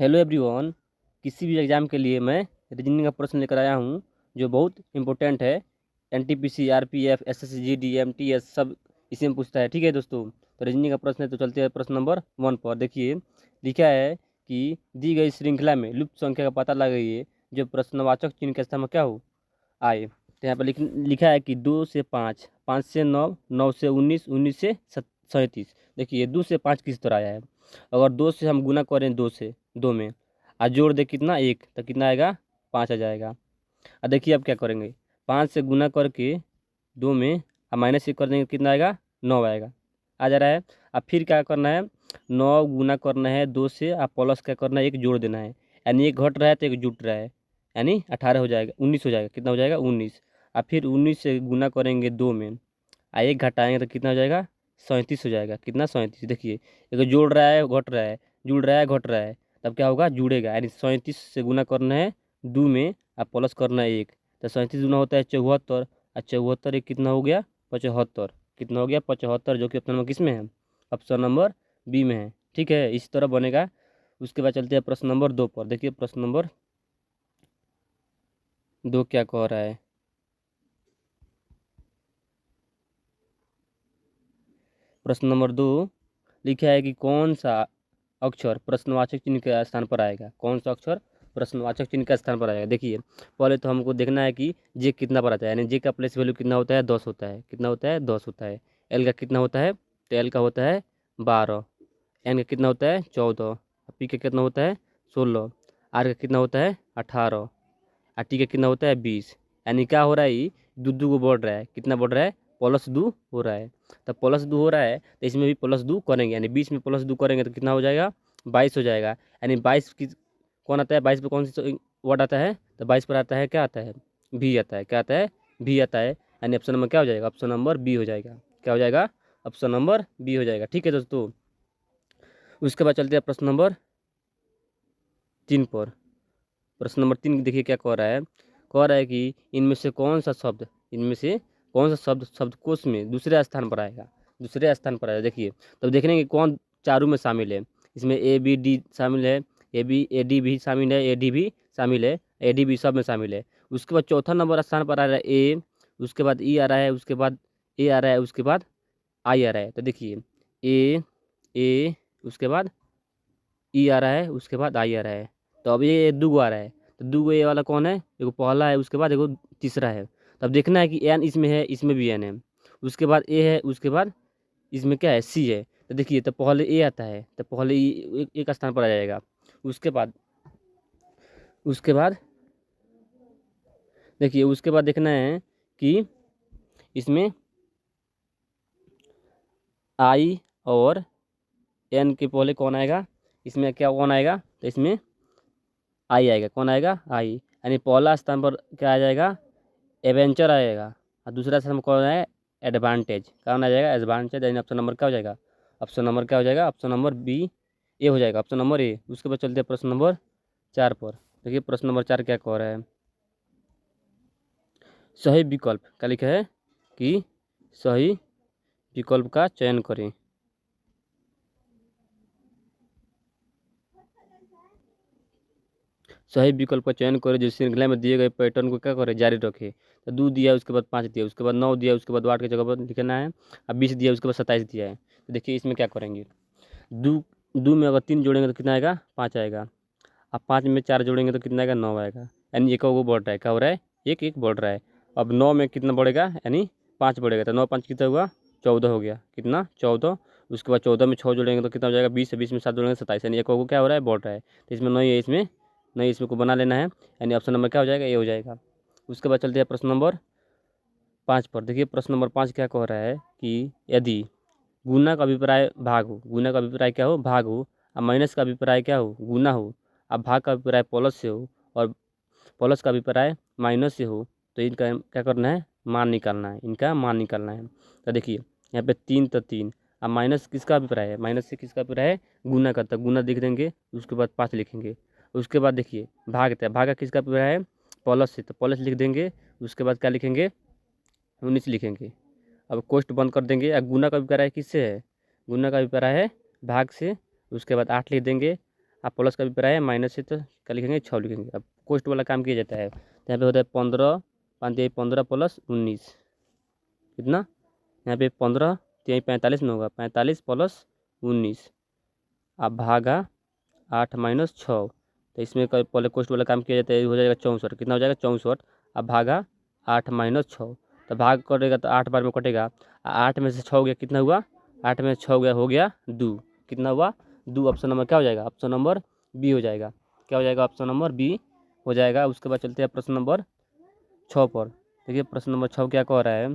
Hello everyone. किसी भी exam के लिए मैं रीजनिंग का प्रश्न लेकर आया हूँ जो बहुत इंपॉर्टेंट है। NTPC, RPF, SSC, GD, MTS सब इसी में पूछता है। ठीक है दोस्तों, तो रीजनिंग का प्रश्न है, तो चलते हैं प्रश्न नंबर 1 पर। देखिए लिखा है कि दी गई श्रृंखला में लुप्त संख्या का पता लगाइए जो प्रश्नवाचक चिन्ह के स्थान में क्या हो आए। तो यहाँ पर लिखा है कि 2 से 5, 5 से 9, 9 से 19, 19 से 37। देखिए 2 से 5 किस तरह आया है। अगर 2 से हम गुना करें, 2 से 2 में और जोड़ दे कितना 1, तो कितना आएगा 5 आ जाएगा। और देखिए अब क्या करेंगे, 5 से गुना करके 2 में और -1 कर देंगे, कितना आएगा 9 आएगा। आ जा रहा है। अब फिर क्या करना है, 9 गुना करना है 2 से, और प्लस क्या करना है, एक जोड़ देना है। यानी एक घट रहा है तो एक जुट रहा है, यानी 18 हो जाएगा, 19 हो जाएगा। कितना हो जाएगा 19। और फिर 19 से गुना करेंगे 2 में और एक घटाएंगे तो कितना हो जाएगा 37 हो जाएगा। कितना 37। देखिए एक जोड़ रहा है घट रहा है, जुड़ रहा है घट रहा है, तब क्या होगा जुड़ेगा। यानी 37 से गुना करना है 2 में और प्लस करना है 1, तो 37 गुना होता है 74, और 74 एक कितना हो गया 75। कितना हो गया 75, जो कि ऑप्शन नंबर किस में है, ऑप्शन नंबर बी में है। ठीक है, इस तरह बनेगा। उसके बाद चलते हैं प्रश्न नंबर 2 पर। देखिए प्रश्न नंबर 2 क्या कह रहा है। प्रश्न नंबर 2 लिखा है कि कौन सा अक्षर प्रश्नवाचक चिन्ह के स्थान पर आएगा। कौन सा अक्षर प्रश्नवाचक चिन्ह के स्थान पर आएगा। देखिए पहले तो हमको देखना है कि जे कितना पर आता है, यानी जे का प्लेस वैल्यू कितना होता है 10 होता है। कितना होता है 10 होता है। एल का कितना होता है, तो एल का होता है 12। एन का कितना होता है 14। पी का कितना होता है 16। आर का कितना होता है 18। और टी का कितना होता है 20। यानी क्या हो रहा है, ये दो को बढ़ रहा है। कितना बढ़ रहा है +2 हो रहा है। तब +2 हो रहा है तो इसमें भी +2 करेंगे, यानी 20 में +2 करेंगे तो कितना हो जाएगा 22 हो जाएगा। यानी 22 की कौन आता है, 22 पे कौन सी वर्ड आता है, तो 22 पर आता है क्या आता है भी आता है। क्या आता है भी आता है। यानी ऑप्शन नंबर क्या हो जाएगा, ऑप्शन नंबर बी हो जाएगा। क्या हो जाएगा, ऑप्शन नंबर बी हो जाएगा। ठीक है दोस्तों, उसके बाद चलते हैं प्रश्न नंबर 3 पर। प्रश्न नंबर 3 देखिए क्या कह रहा है। कह रहा है कि इनमें से कौन सा शब्द शब्दकोश में दूसरे स्थान पर आएगा। दूसरे स्थान पर आएगा। देखिए तब देखने कि कौन चारों में शामिल है। इसमें ए बी डी शामिल है, ए डी भी शामिल है, ए डी भी शामिल है, ए डी भी सब में शामिल है। उसके बाद चौथा नंबर स्थान पर आ रहा है ए, उसके बाद ई आ रहा है, उसके बाद ए आ रहा है, उसके बाद आई आ रहा है। तो देखिए ए उसके बाद ई आ रहा है, उसके बाद आई आ रहा है। तो अब ये दो आ रहा है, तो दो ये वाला कौन है, एगो पहला है, उसके बाद एगो तीसरा है। तब देखना है कि एन इसमें है, इसमें भी एन है, उसके बाद ए है, उसके बाद इसमें क्या है सी है। तो देखिए तो पहले ए आता है, तो पहले एक स्थान पर आ जाएगा। उसके बाद देखिए उसके बाद देखना है कि इसमें आई और एन के पहले कौन आएगा, इसमें क्या कौन आएगा, तो इसमें आई आएगा। कौन आएगा आई। यानी पहला स्थान पर क्या आ जाएगा एवेंचर आएगा, और दूसरा स्थान पर कौन है एडवांटेज। कौन आ जाएगा एडवांटेज। यानी ऑप्शन नंबर क्या हो जाएगा, ऑप्शन नंबर क्या हो जाएगा, ऑप्शन नंबर बी ए हो जाएगा, ऑप्शन नंबर ए। उसके बाद चलते हैं प्रश्न नंबर 4 पर। देखिए प्रश्न नंबर 4 क्या कह रहा है। सही विकल्प क्या लिखा है कि सही विकल्प का चयन करें। सही विकल्प का चयन करें जो श्रृंखला में दिए गए पैटर्न को क्या करे जारी रखे। तो 2 दिया, उसके बाद 5 दिया, उसके बाद 9 दिया, उसके बाद 8 की जगह पर लिखना है, अब 20 दिया, उसके बाद 27 दिया है। तो देखिए इसमें क्या करेंगे, दो दो में अगर 3 जोड़ेंगे तो कितना आएगा 5 आएगा। अब 5 में 4 जोड़ेंगे तो कितना आएगा 9 आएगा। यानी एक वो बढ़ रहा है, क्या हो रहा है एक एक बढ़ रहा है। अब 9 में कितना बढ़ेगा, यानी 5 बढ़ेगा, तो 9 5 कितना हुआ 14 हो गया। कितना 14। उसके बाद 14 में 6 जोड़ेंगे तो कितना हो जाएगा 20, 20 में 7 जोड़ेंगे 27। यानी एक वो क्या हो रहा है बढ़ रहा है। तो इसमें नहीं है, इसमें नहीं, इसमें को बना लेना है। यानी ऑप्शन नंबर क्या हो जाएगा, ये हो जाएगा। उसके बाद चलते हैं प्रश्न नंबर 5 पर। देखिए प्रश्न नंबर 5 क्या कह रहा है कि यदि गुना का अभिप्राय भाग हो, गुना का अभिप्राय क्या हो भाग हो, और माइनस का अभिप्राय क्या हो गुना हो, अब भाग का अभिप्राय प्लस से हो, और प्लस का अभिप्राय माइनस से हो, तो इनका क्या करना है मान निकालना है, इनका मान निकालना है। तो देखिए यहाँ पे 3 तो 3, अब माइनस किसका अभिप्राय है, माइनस से किसका अभिप्राय है गुना का, तो गुना लिख देंगे, उसके बाद 5 लिखेंगे। उसके बाद देखिए भाग था, भाग का किसका अभिप्राय है प्लस से, तो प्लस लिख देंगे। उसके बाद क्या लिखेंगे 19 लिखेंगे। अब कोष्ट बंद कर देंगे। अब गुना का अभिप्राय किससे है, गुना का अभिप्राय है भाग से। उसके बाद 8 लिख देंगे, आप प्लस का भी पढ़ा है, माइनस से तो क्या लिखेंगे 6 लिखेंगे। अब कोष्ट वाला काम किया जाता है, तो यहाँ पे होता है 15, 15 प्लस 19 कितना, यहाँ पे 15 तो यहीं 45 में होगा, 45 प्लस 19 अब भागा 8 माइनस 6, तो इसमें पहले कोष्ट वाला काम किया जाता है, हो जाएगा 64, कितना हो जाएगा 64। अब भागा 8 माइनस 6, तो भाग कटेगा तो 8 बार में कटेगा, 8 में से 6 हो गया, कितना हुआ 8 में से 6 हो गया 2, कितना हुआ 2। ऑप्शन नंबर क्या हो जाएगा, ऑप्शन नंबर बी हो जाएगा। क्या हो जाएगा, ऑप्शन नंबर बी हो जाएगा। उसके बाद चलते हैं प्रश्न नंबर 6 पर। देखिए प्रश्न नंबर 6 क्या कह रहा है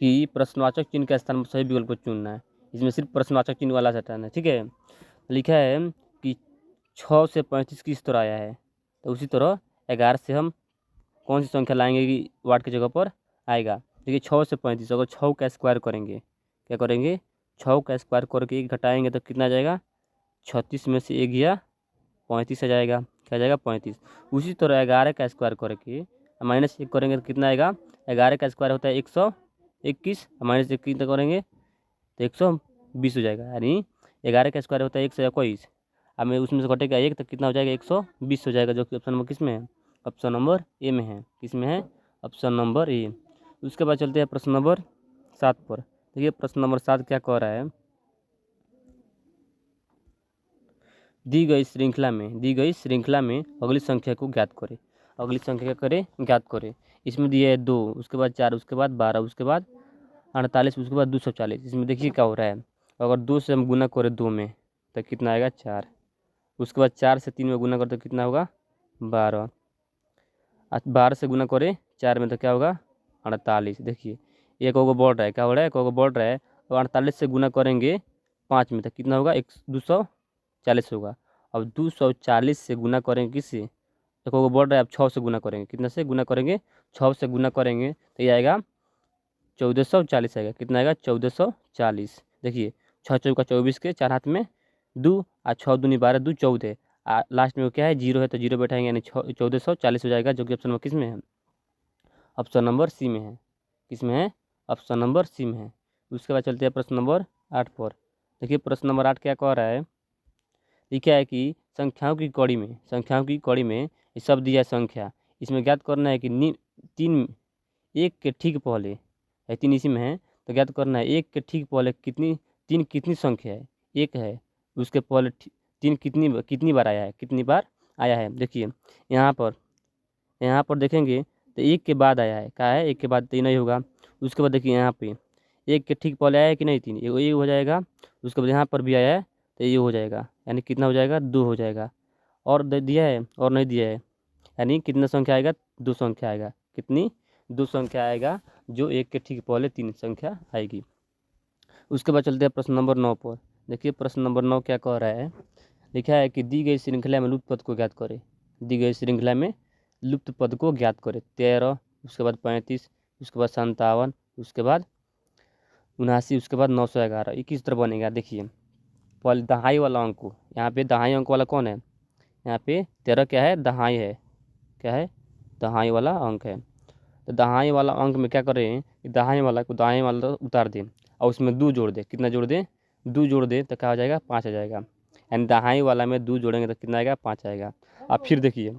कि प्रश्नवाचक चिन्ह के स्थान पर सही विकल्प को चुनना है। इसमें सिर्फ प्रश्नवाचक चिन्ह वाला हटाना है, ठीक है। लिखा है कि 6 से 35 किस तरह आया है, तो उसी तरह 11 से हम कौन सी संख्या लाएंगे कि वाट की जगह पर आएगा। देखिए 6 से 35, अगर 6 का स्क्वायर करेंगे, क्या करेंगे 6 का स्क्वायर करके 1 घटाएंगे तो कितना आ जाएगा, 36 में से 1 गया 35 आ जाएगा, क्या आ जाएगा 35। उसी तरह 11 का स्क्वायर करके माइनस 1 करेंगे तो कितना आएगा, 11 का स्क्वायर होता है 121, माइनस 1 कितना करेंगे तो 120 हो जाएगा, यानी 11 का स्क्वायर होता है 121, अब मैं उसमें से घटेगा 1 तो कितना हो जाएगा 120 हो जाएगा, जो कि ऑप्शन नंबर किस में है, ऑप्शन नंबर ए में है। किस में है, ऑप्शन नंबर ए। उसके बाद चलते हैं प्रश्न नंबर 7 पर। देखिए प्रश्न नंबर 7 क्या कह रहा है, दी गई श्रृंखला में अगली संख्या को ज्ञात करें। अगली संख्या क्या करें, ज्ञात करें। इसमें दिया है 2, उसके बाद 4, उसके बाद 12, उसके बाद 48, उसके बाद 240। इसमें देखिए क्या हो रहा है, अगर 2 से हम गुना करें 2 में तो कितना आएगा 4, उसके बाद 4 से 3 में गुना करें तो कितना होगा 12, 12 से गुना करें 4 में तो क्या होगा 48। देखिए एक को बढ़ रहा है, क्या हो रहा है, एक को बढ़ रहा है। और 48 से गुना करेंगे 5 में तो कितना होगा 240 होगा। अब 240 से गुना करेंगे किससे, एक को बढ़ रहा है, अब 6 से गुना करेंगे, कितना से गुना करेंगे 6 से गुना करेंगे तो ये आएगा 1440 आएगा, कितना आएगा 1440। देखिए 6 चौका 24 के 4 हाथ में 2 और 6 दूनी 12, 2 14, लास्ट में वो क्या है 0 है तो 0 बैठाएंगे, यानी 1440 हो जाएगा, जो कि ऑप्शन नंबर किस में है, ऑप्शन नंबर सी में है। किस में है, ऑप्शन नंबर सी में है। उसके बाद चलते हैं प्रश्न नंबर 8 पर। देखिए प्रश्न नंबर 8 क्या कह रहा है, लिखा है कि संख्याओं की कड़ी में ये सब दिया संख्या, इसमें ज्ञात करना है कि 3 1 के ठीक पहले है, 3 इसी में है तो ज्ञात करना है 1 के ठीक पहले कितनी 3 कितनी संख्या है, 1 है, उसके पहले 3 कितनी बार आया है, कितनी बार आया है। देखिए यहाँ पर देखेंगे तो 1 के बाद आया है, क्या है 1 के बाद 3 नहीं होगा। उसके बाद देखिए यहाँ पे 1 के ठीक पहले आया है कि नहीं 3, ये हो जाएगा। उसके बाद यहाँ पर भी आया है तो ये हो जाएगा, यानी कितना हो जाएगा 2 हो जाएगा। और दिया है और नहीं दिया है, यानी कितना संख्या आएगा 2 संख्या आएगा, कितनी 2 संख्या आएगा, जो 1 के ठीक पहले 3 संख्या आएगी। उसके बाद चलते हैं प्रश्न नंबर 9 पर। देखिए प्रश्न नंबर 9 क्या कह रहा है, लिखा है कि दी गई श्रृंखला में लुप्त पद को ज्ञात करें। दी गई श्रृंखला में लुप्त पद को ज्ञात करें। 13, उसके बाद 35, उसके बाद 57, उसके बाद 79, उसके बाद 911। ये किस तरह बनेगा, देखिए पहले दहाई वाला अंक को, यहाँ पे दहाई अंक वाला कौन है, यहाँ पे 13 क्या है दहाई है, क्या है दहाई वाला अंक है। तो दहाई वाला अंक में क्या करें कि दहाई वाला को दाएँ वाला उतार दें और उसमें 2 जोड़ दें, कितना जोड़ दें 2 जोड़ दें तो क्या हो जाएगा 5 आ जाएगा, यानी दहाई वाला में 2 जोड़ेंगे तो कितना आएगा 5 आएगा। अब फिर देखिए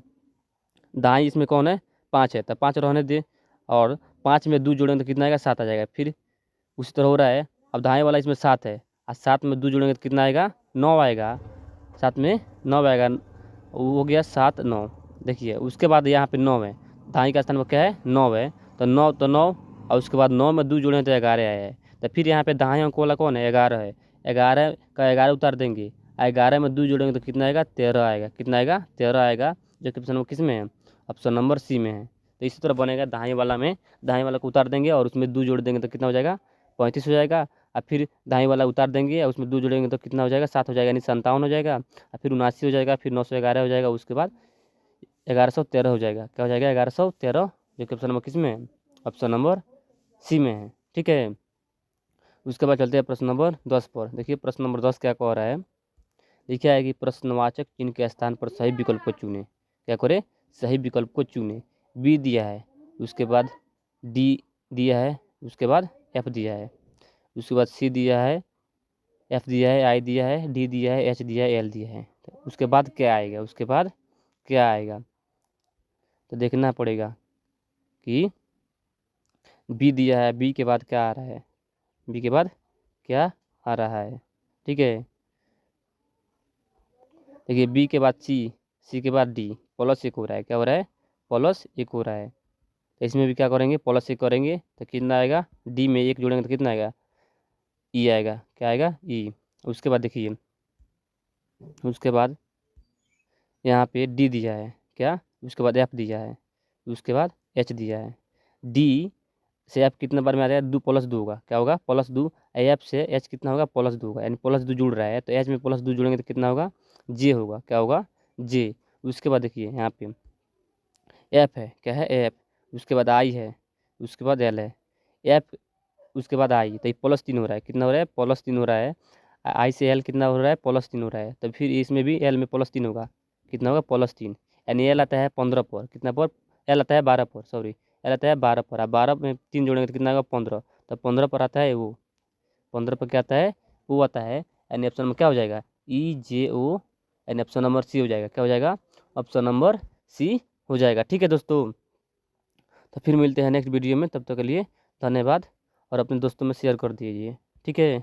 दाएँ इसमें कौन है 5 है तो 5 रहने दें, और 5 में 2 जोड़ेंगे तो कितना आएगा 7 आ जाएगा। फिर उसी तरह हो रहा है, अब दाएँ वाला इसमें 7 है और 7 में 2 जोड़ेंगे तो कितना आएगा 9 आएगा, 7 में 9 आएगा, वो हो गया 7 9। देखिए उसके बाद यहाँ पे 9 है, दाएँ का स्थान पर क्या है 9 है, तो 9 तो 9, और उसके बाद 9 में 2 जोड़े तो 11 आया है। तो फिर यहाँ पे दाएँ अंक वाला कौन है 11 है, 11 का 11 उतार देंगे, 11 में 2 जोड़ेंगे तो कितना आएगा 13 आएगा, कितना आएगा 13 आएगा, जो कि ऑप्शन नंबर किस में है, ऑप्शन नंबर सी में है। तो इसी तरह बनेगा दाएँ वाला में दाएँ वाला को उतार देंगे और उसमें 2 जोड़ देंगे तो कितना हो जाएगा 35 हो जाएगा, और फिर दाएँ वाला उतार देंगे और उसमें 2 जोड़ेंगे तो कितना हो जाएगा 7 हो जाएगा, यानी 57 हो जाएगा, और फिर 79 हो जाएगा, फिर 911 हो जाएगा, उसके बाद 1113 हो जाएगा। क्या हो जाएगा 1113, जो कि ऑप्शन नंबर किस में है, ऑप्शन नंबर सी में है, ठीक है। उसके बाद चलते हैं प्रश्न नंबर 10 पर। देखिए प्रश्न नंबर 10 क्या कह रहा है, लिखा है कि प्रश्नवाचक चिन्ह के स्थान पर सही विकल्प को चुने। क्या करें, सही विकल्प को चुने। बी दिया है, उसके बाद डी दिया है, उसके बाद एफ दिया है, उसके बाद सी दिया है, एफ दिया है, आई दिया है, डी दिया है, एच दिया है, एल दिया है। तो उसके बाद क्या आएगा, उसके बाद क्या आएगा, तो देखना पड़ेगा कि बी दिया है, बी के बाद क्या आ रहा है, बी के बाद क्या आ रहा है। ठीक है, देखिए बी के बाद सी, सी के बाद डी, प्लस एक हो रहा है, क्या हो रहा है, प्लस एक हो रहा है। तो इसमें भी क्या करेंगे, प्लस एक करेंगे तो कितना आएगा, डी में एक जोड़ेंगे तो कितना आएगा, ई आएगा, क्या आएगा, ई। उसके बाद देखिए, उसके बाद यहाँ पे डी दिया है क्या, उसके बाद एफ दिया है, उसके बाद एच दिया है। डी से एफ कितने बार में आ रहा है, दो प्लस दो होगा, क्या होगा, प्लस दो। एफ से एच कितना होगा, प्लस दो होगा, यानी प्लस दो जुड़ रहा है, तो एच में प्लस दो जुड़ेंगे तो कितना होगा, जे होगा, क्या होगा, जे। उसके बाद देखिए यहाँ पे एफ है, क्या है, एफ। उसके बाद आई है, उसके बाद एल है, एफ उसके बाद आई, तो ये प्लस तीन हो रहा है, कितना हो रहा है, प्लस तीन हो रहा है। आई से एल कितना हो रहा है, प्लस तीन हो रहा है, तो फिर इसमें भी एल में प्लस तीन होगा, कितना होगा, प्लस तीन। यानी एल आता है 15 पर, कितना पर, एल आता है 12 पर, सॉरी, एल आता है 12 पर। अब 12 में तीन जोड़ेंगे तो कितना होगा, 15। तो 15 पर आता है वो, 15 पर क्या आता है, वो आता है। यानी ऑप्शन नंबर क्या हो जाएगा, ई जे ओ, यानी ऑप्शन नंबर सी हो जाएगा, क्या हो जाएगा, ऑप्शन नंबर सी हो जाएगा। ठीक है दोस्तों, तो फिर मिलते हैं नेक्स्ट वीडियो में, तब तक के लिए धन्यवाद, और अपने दोस्तों में शेयर कर दीजिए। ठीक है।